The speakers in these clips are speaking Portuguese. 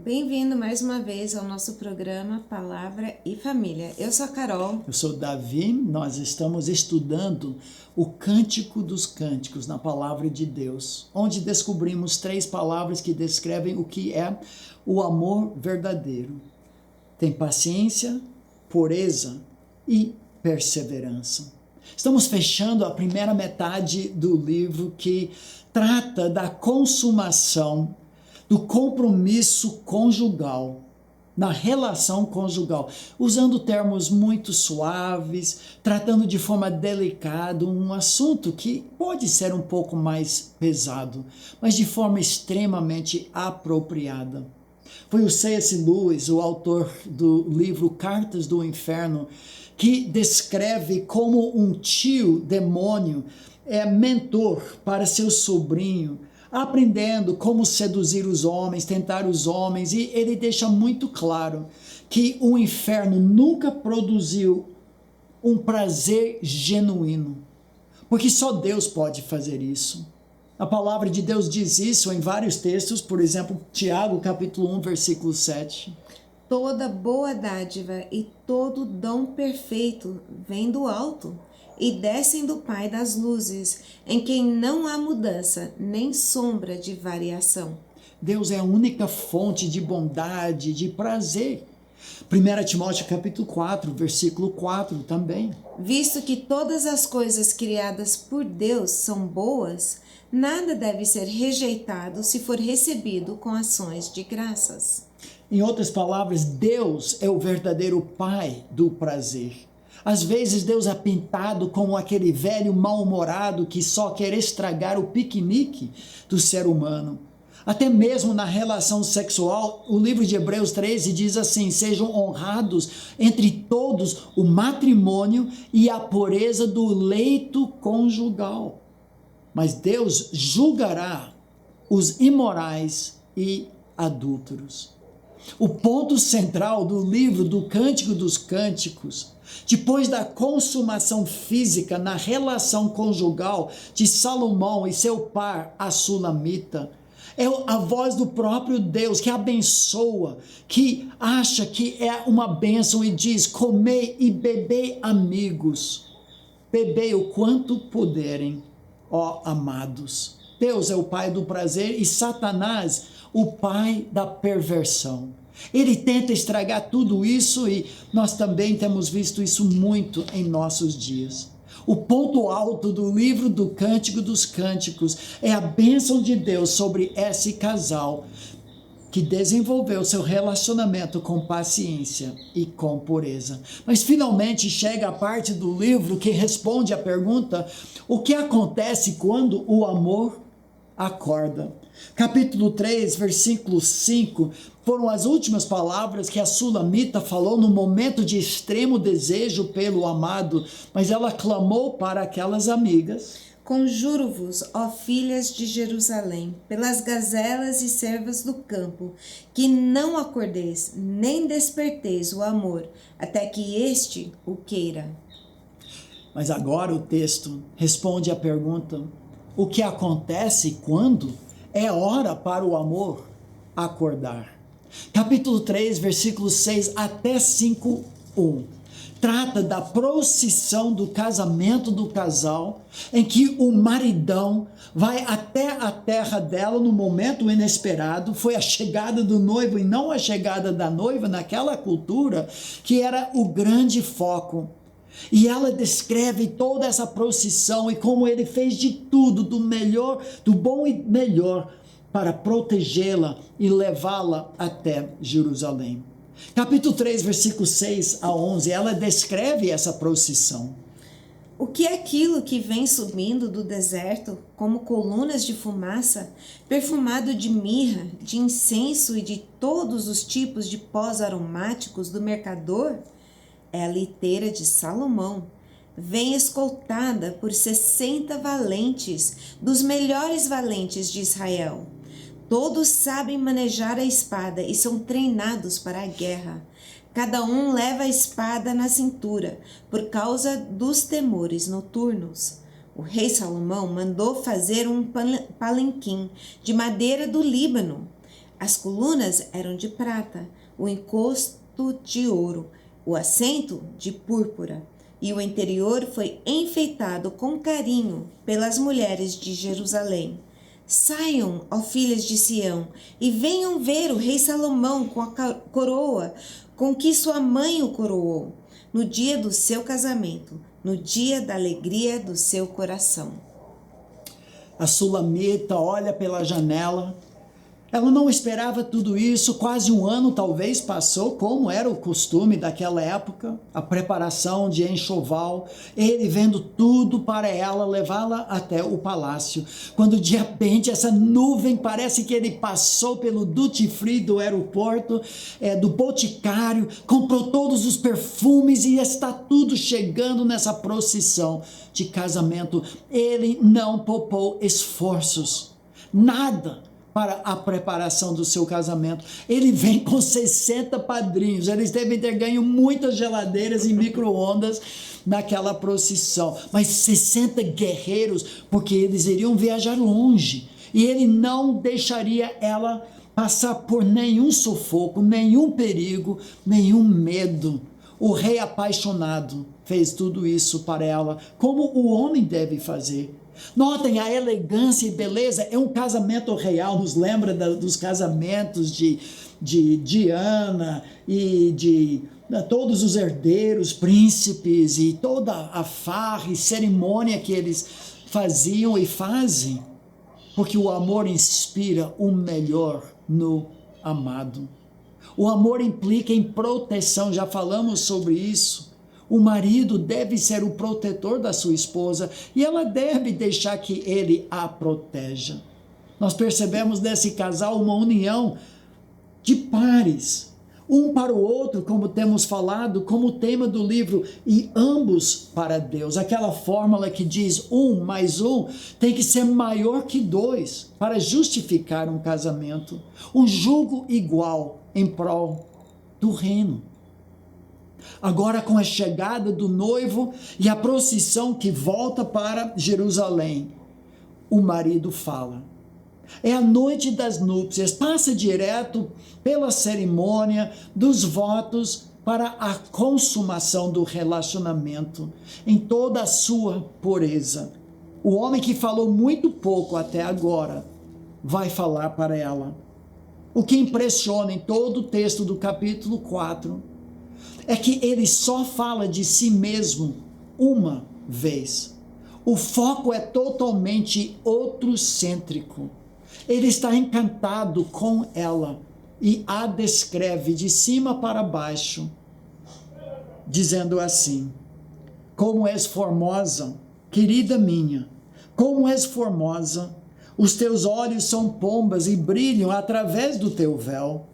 Bem-vindo mais uma vez ao nosso programa Palavra e Família. Eu sou a Carol. Eu sou o Davi. Nós estamos estudando o Cântico dos Cânticos na Palavra de Deus, onde descobrimos 3 palavras que descrevem o que é o amor verdadeiro. Tem paciência, pureza e perseverança. Estamos fechando a primeira metade do livro que trata da consumação do compromisso conjugal, na relação conjugal, usando termos muito suaves, tratando de forma delicada um assunto que pode ser um pouco mais pesado, mas de forma extremamente apropriada. Foi o C.S. Lewis, o autor do livro Cartas do Inferno, que descreve como um tio demônio é mentor para seu sobrinho, aprendendo como seduzir os homens, tentar os homens, e ele deixa muito claro que o inferno nunca produziu um prazer genuíno, porque só Deus pode fazer isso. A palavra de Deus diz isso em vários textos, por exemplo, Tiago, capítulo 1, versículo 7. Toda boa dádiva e todo dom perfeito vem do alto e descem do Pai das luzes, em quem não há mudança nem sombra de variação. Deus é a única fonte de bondade, de prazer. 1 Timóteo capítulo 4, versículo 4 também. Visto que todas as coisas criadas por Deus são boas, nada deve ser rejeitado se for recebido com ações de graças. Em outras palavras, Deus é o verdadeiro Pai do prazer. Às vezes Deus é pintado como aquele velho mal-humorado que só quer estragar o piquenique do ser humano. Até mesmo na relação sexual, o livro de Hebreus 13 diz assim: sejam honrados entre todos o matrimônio e a pureza do leito conjugal. Mas Deus julgará os imorais e adúlteros. O ponto central do livro do Cântico dos Cânticos, depois da consumação física na relação conjugal de Salomão e seu par, a Sulamita, é a voz do próprio Deus que abençoa, que acha que é uma bênção e diz: comei e bebei, amigos, bebei o quanto puderem, ó amados. Deus é o pai do prazer e Satanás o pai da perversão. Ele tenta estragar tudo isso e nós também temos visto isso muito em nossos dias. O ponto alto do livro do Cântico dos Cânticos é a bênção de Deus sobre esse casal que desenvolveu seu relacionamento com paciência e com pureza. Mas finalmente chega a parte do livro que responde à pergunta: o que acontece quando o amor acorda? Capítulo 3, versículo 5, foram as últimas palavras que a Sulamita falou no momento de extremo desejo pelo amado, mas ela clamou para aquelas amigas: conjuro-vos, ó filhas de Jerusalém, pelas gazelas e cervas do campo, que não acordeis, nem desperteis o amor, até que este o queira. Mas agora o texto responde à pergunta: o que acontece quando é hora para o amor acordar? Capítulo 3, versículos 6 até 5:1. Trata da procissão do casamento do casal, em que o maridão vai até a terra dela no momento inesperado. Foi a chegada do noivo e não a chegada da noiva naquela cultura, que era o grande foco. E ela descreve toda essa procissão e como ele fez de tudo, do melhor, do bom e melhor, para protegê-la e levá-la até Jerusalém. Capítulo 3, versículos 6 a 11, ela descreve essa procissão. O que é aquilo que vem subindo do deserto como colunas de fumaça, perfumado de mirra, de incenso e de todos os tipos de pós aromáticos do mercador? É a liteira de Salomão. Vem escoltada por 60 valentes, dos melhores valentes de Israel. Todos sabem manejar a espada e são treinados para a guerra. Cada um leva a espada na cintura, por causa dos temores noturnos. O rei Salomão mandou fazer um palanquim de madeira do Líbano. As colunas eram de prata, o encosto de ouro, o assento de púrpura, e o interior foi enfeitado com carinho pelas mulheres de Jerusalém. Saiam, ó filhas de Sião, e venham ver o rei Salomão com a coroa com que sua mãe o coroou, no dia do seu casamento, no dia da alegria do seu coração. A sulamita olha pela janela. Ela não esperava tudo isso, quase um ano talvez passou, como era o costume daquela época, a preparação de enxoval, ele vendo tudo para ela, levá-la até o palácio. Quando de repente essa nuvem, parece que ele passou pelo duty free do aeroporto, do Boticário, comprou todos os perfumes e está tudo chegando nessa procissão de casamento. Ele não poupou esforços, nada, para a preparação do seu casamento. Ele vem com 60 padrinhos, eles devem ter ganho muitas geladeiras e micro-ondas naquela procissão, mas 60 guerreiros, porque eles iriam viajar longe, e ele não deixaria ela passar por nenhum sufoco, nenhum perigo, nenhum medo. O rei apaixonado fez tudo isso para ela, como o homem deve fazer. Notem a elegância e beleza, é um casamento real, nos lembra dos casamentos de Diana e de todos os herdeiros, príncipes e toda a farra e cerimônia que eles faziam e fazem, porque o amor inspira o melhor no amado. O amor implica em proteção, já falamos sobre isso. O marido deve ser o protetor da sua esposa e ela deve deixar que ele a proteja. Nós percebemos nesse casal uma união de pares, um para o outro, como temos falado, como tema do livro, e ambos para Deus. Aquela fórmula que diz 1 mais 1 tem que ser maior que 2 para justificar um casamento. Um jugo igual em prol do reino. Agora, com a chegada do noivo e a procissão que volta para Jerusalém, o marido fala. É a noite das núpcias, passa direto pela cerimônia dos votos para a consumação do relacionamento em toda a sua pureza. O homem que falou muito pouco até agora vai falar para ela. O que impressiona em todo o texto do capítulo 4 é que ele só fala de si mesmo uma vez. O foco é totalmente outrocêntrico. Ele está encantado com ela e a descreve de cima para baixo, dizendo assim: como és formosa, querida minha, como és formosa, os teus olhos são pombas e brilham através do teu véu.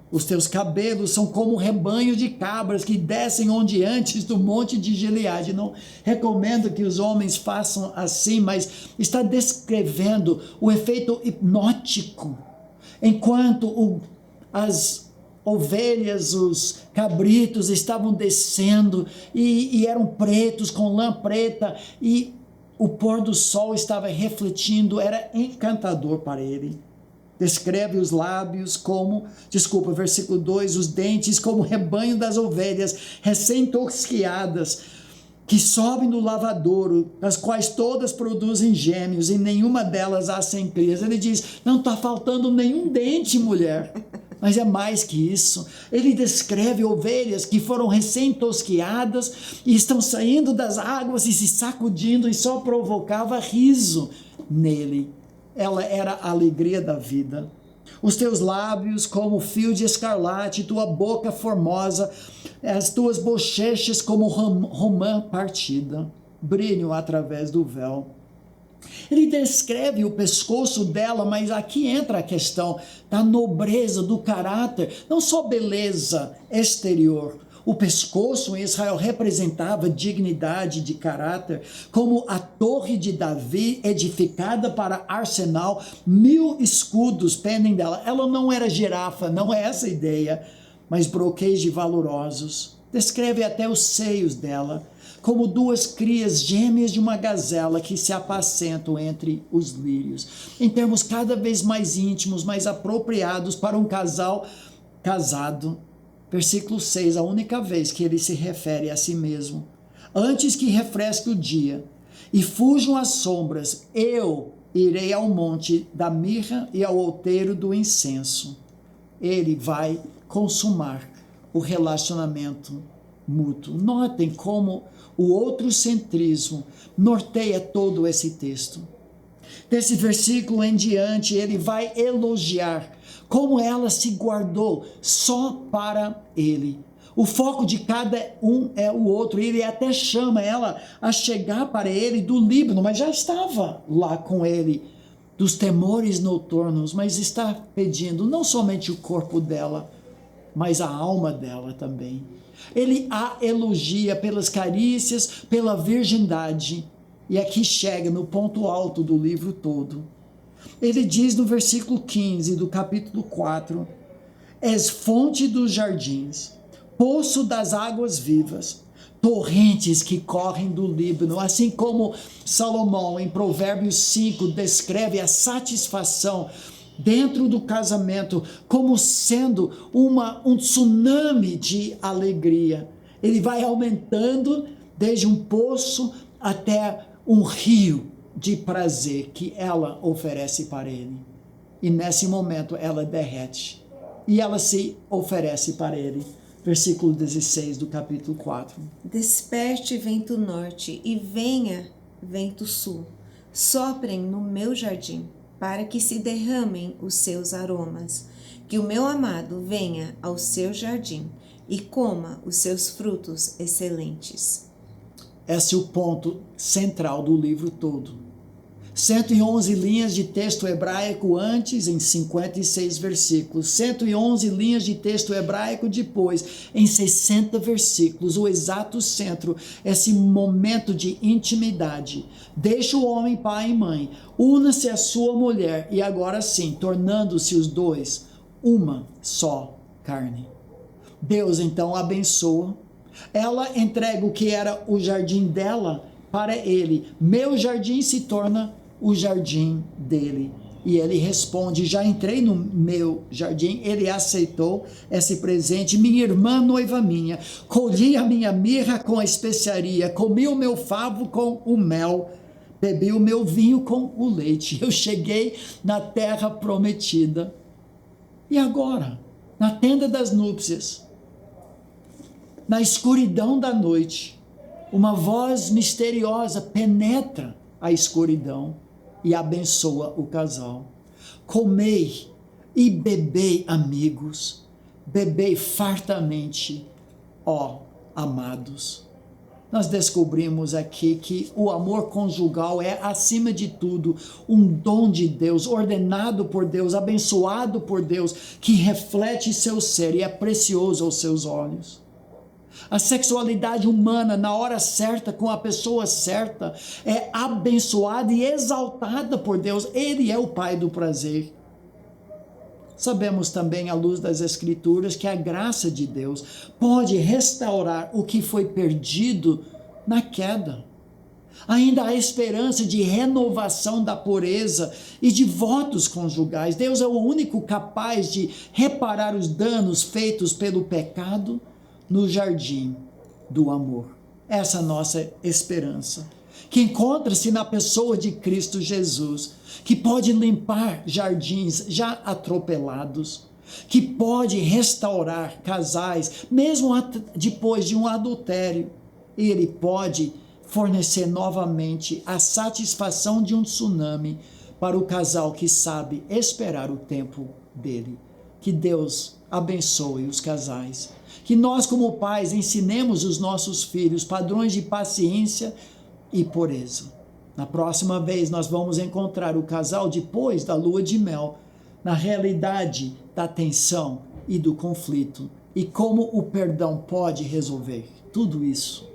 Os teus cabelos são como rebanho de cabras que descem ondeantes do monte de Gileade. Não recomendo que os homens façam assim, mas está descrevendo o efeito hipnótico. Enquanto as ovelhas, os cabritos estavam descendo e eram pretos, com lã preta, e o pôr do sol estava refletindo, era encantador para ele. Descreve os lábios como, versículo 2, os dentes como rebanho das ovelhas recém-tosquiadas, que sobem no lavadouro, as quais todas produzem gêmeos, e nenhuma delas há sem crias. Ele diz, não está faltando nenhum dente, mulher. Mas é mais que isso. Ele descreve ovelhas que foram recém-tosquiadas e estão saindo das águas e se sacudindo, e só provocava riso nele. Ela era a alegria da vida. Os teus lábios como fio de escarlate, tua boca formosa, as tuas bochechas como romã partida, brilham através do véu. Ele descreve o pescoço dela, mas aqui entra a questão da nobreza, do caráter, não só beleza exterior. O pescoço em Israel representava dignidade de caráter, como a torre de Davi edificada para arsenal, 1000 escudos pendem dela. Ela não era girafa, não é essa a ideia, mas broqueios de valorosos. Descreve até os seios dela, como duas crias gêmeas de uma gazela que se apacentam entre os lírios. Em termos cada vez mais íntimos, mais apropriados para um casal casado. Versículo 6, a única vez que ele se refere a si mesmo. Antes que refresque o dia e fujam as sombras, eu irei ao monte da mirra e ao outeiro do incenso. Ele vai consumar o relacionamento mútuo. Notem como o outrocentrismo norteia todo esse texto. Desse versículo em diante, ele vai elogiar como ela se guardou só para ele. O foco de cada um é o outro. Ele até chama ela a chegar para ele do Líbano, mas já estava lá com ele, dos temores noturnos, mas está pedindo não somente o corpo dela, mas a alma dela também. Ele a elogia pelas carícias, pela virgindade. E aqui chega no ponto alto do livro todo. Ele diz no versículo 15 do capítulo 4, és fonte dos jardins, poço das águas vivas, torrentes que correm do Líbano, assim como Salomão em Provérbios 5 descreve a satisfação dentro do casamento como sendo um tsunami de alegria. Ele vai aumentando desde um poço até um rio de prazer que ela oferece para ele. E nesse momento ela derrete e ela se oferece para ele. Versículo 16 do capítulo 4. Desperte vento norte e venha vento sul, soprem no meu jardim, para que se derramem os seus aromas. Que o meu amado venha ao seu jardim e coma os seus frutos excelentes. Esse é o ponto central do livro todo. 111 linhas de texto hebraico antes, em 56 versículos. 111 linhas de texto hebraico depois, em 60 versículos. O exato centro, esse momento de intimidade. Deixa o homem pai e mãe, una-se à sua mulher e agora sim, tornando-se os dois uma só carne. Deus então abençoa. Ela entrega o que era o jardim dela para ele. Meu jardim se torna o jardim dele. E ele responde, já entrei no meu jardim. Ele aceitou esse presente. Minha irmã noiva minha, colhi a minha mirra com a especiaria, comi o meu favo com o mel, bebi o meu vinho com o leite. Eu cheguei na terra prometida. E agora, na tenda das núpcias, na escuridão da noite, uma voz misteriosa penetra a escuridão e abençoa o casal. Comei e bebei, amigos, bebei fartamente, ó amados. Nós descobrimos aqui que o amor conjugal é, acima de tudo, um dom de Deus, ordenado por Deus, abençoado por Deus, que reflete seu ser e é precioso aos seus olhos. A sexualidade humana, na hora certa, com a pessoa certa, é abençoada e exaltada por Deus. Ele é o Pai do prazer. Sabemos também, à luz das Escrituras, que a graça de Deus pode restaurar o que foi perdido na queda. Ainda há esperança de renovação da pureza e de votos conjugais. Deus é o único capaz de reparar os danos feitos pelo pecado no jardim do amor. Essa é a nossa esperança, que encontra-se na pessoa de Cristo Jesus, que pode limpar jardins já atropelados, que pode restaurar casais, mesmo depois de um adultério. Ele pode fornecer novamente a satisfação de um tsunami para o casal que sabe esperar o tempo dele. Que Deus abençoe os casais. Que nós, como pais, ensinemos os nossos filhos padrões de paciência e pureza. Na próxima vez, nós vamos encontrar o casal depois da lua de mel, na realidade da tensão e do conflito, e como o perdão pode resolver tudo isso.